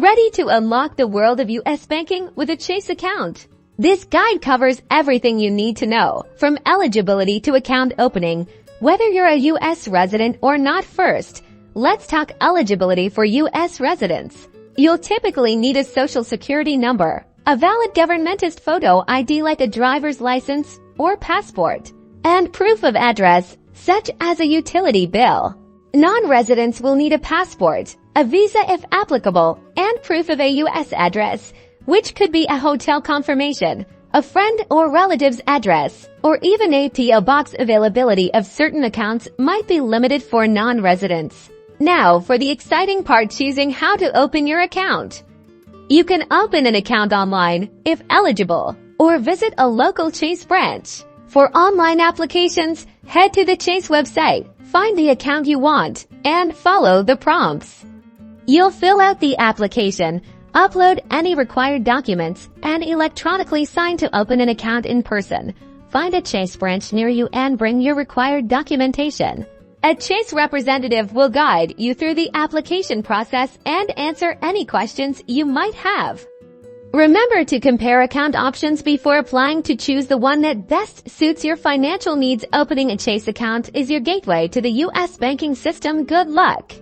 Ready to unlock the world of U.S. banking with a Chase account? This guide covers everything you need to know, from eligibility to account opening, whether you're a U.S. resident or not. First, let's talk eligibility for U.S. residents. You'll typically need a social security number, a valid government-issued photo ID like a driver's license or passport, and proof of address, such as a utility bill. Non-residents will need a passport, a visa if applicable, and proof of a U.S. address, which could be a hotel confirmation, a friend or relative's address, or even a P.O. box. Availability of certain accounts might be limited for non-residents. Now for the exciting part, choosing how to open your account. You can open an account online, if eligible, or visit a local Chase branch. For online applications, head to the Chase website, find the account you want, and follow the prompts. You'll fill out the application, upload any required documents, and electronically sign to open an account in person. Find a Chase branch near you and bring your required documentation. A Chase representative will guide you through the application process and answer any questions you might have. Remember to compare account options before applying to choose the one that best suits your financial needs. Opening a Chase account is your gateway to the U.S. banking system. Good luck!